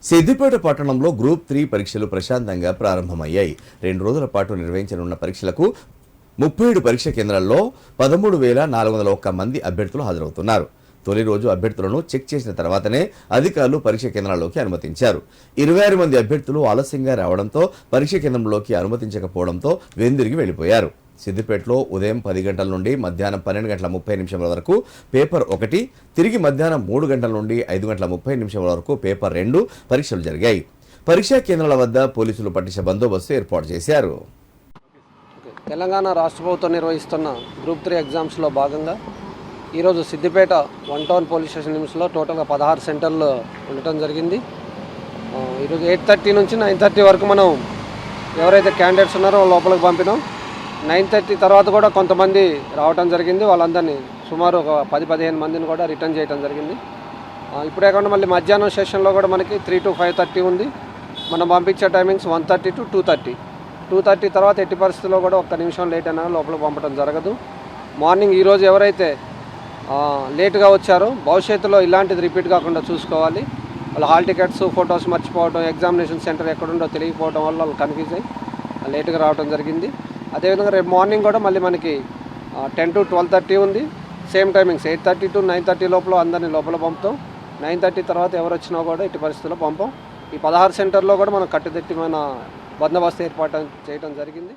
సిద్దిపేట పట్టణంలో గ్రూప్ 3 పరీక్షలు ప్రశాంతంగా ప్రారంభమయ్యాయి. 2 రోజుల పాటు నిర్వహించనున్న పరీక్షలకు 37 పరీక్ష కేంద్రాల్లో 13,401 మంది అభ్యర్థులు హాజరవుతున్నారు. తొలి రోజు అభ్యర్థులను చెక్ చేసిన తర్వాతనే అధికారులు పరీక్ష కేంద్రాల్లోకి అనుమతించారు. 26 మంది అభ్యర్థులు ఆలస్యంగా రావడంతో పరీక్ష కేంద్రంలోకి అనుమతించకపోవడంతో వెందిరిగి వెళ్లిపోయారు. సిద్దిపేటలో ఉదయం 10 గంటల నుండి మధ్యాహ్నం 12 గంటల 30 నిమిషాల వరకు పేపర్ 1, తిరిగి మధ్యాహ్నం 3 గంటల నుండి 5 గంటల 30 నిమిషాల వరకు పేపర్ 2 పరీక్షలు జరిగాయి. పరీక్షా కేంద్రాల వద్ద పోలీసులు పటిష్ట బందోబస్తు ఏర్పాటు చేశారు. తెలంగాణ రాష్ట్ర ప్రభుత్వం నిర్వహిస్తున్న గ్రూప్ 3 ఎగ్జామ్స్లో భాగంగా ఈరోజు సిద్దిపేట 1 టౌన్ పోలీస్ స్టేషన్ లిమిట్స్లో టోటల్గా 16 సెంటర్లు ఉండటం జరిగింది. ఈరోజు 8:30 నుంచి 9:30 వరకు మనం ఎవరైతే క్యాండిడేట్స్ ఉన్నారో లోపలికి పంపినాం. 9:30 తర్వాత కూడా కొంతమంది రావడం జరిగింది. వాళ్ళందరినీ సుమారు ఒక 10-15 మందిని కూడా రిటర్న్ చేయడం జరిగింది. ఇప్పుడే కాకుండా మళ్ళీ మధ్యాహ్నం సెషన్లో కూడా మనకి 3 to 5:30 ఉంది. మనం పంపించే టైమింగ్స్ 1:30 to 2:30. 2:30 తర్వాత ఎట్టి పరిస్థితుల్లో కూడా ఒక్క నిమిషం లేట్ అయినా లోపల పంపడం జరగదు. మార్నింగ్ ఈరోజు ఎవరైతే లేట్గా వచ్చారో భవిష్యత్తులో ఇలాంటిది రిపీట్ కాకుండా చూసుకోవాలి. వాళ్ళ హాల్ టికెట్స్, ఫొటోస్ మర్చిపోవడం, ఎగ్జామినేషన్ సెంటర్ ఎక్కడుండో తెలియకపోవడం వల్ల వాళ్ళు కన్ఫ్యూజ్ అయ్యి లేట్గా రావడం జరిగింది. అదేవిధంగా రేపు మార్నింగ్ కూడా మళ్ళీ మనకి 10 to 12:30 ఉంది. సేమ్ టైమింగ్స్ 8:30 to 9:30 లోపల అందరినీ లోపల పంపుతాం. 9:30 తర్వాత ఎవరు వచ్చినా కూడా ఎట్టి పరిస్థితుల్లో పంపం. ఈ 16 సెంటర్లో కూడా మనం కట్టుదిట్టమైన బందోబస్తు ఏర్పాటు చేయడం జరిగింది.